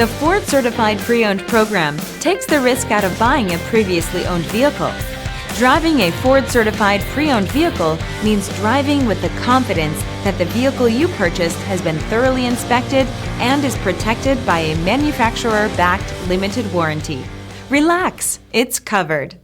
The Ford Certified Pre-Owned program takes the risk out of buying a previously owned vehicle. Driving a Ford Certified Pre-Owned vehicle means driving with the confidence that the vehicle you purchased has been thoroughly inspected and is protected by a manufacturer-backed limited warranty. Relax, it's covered.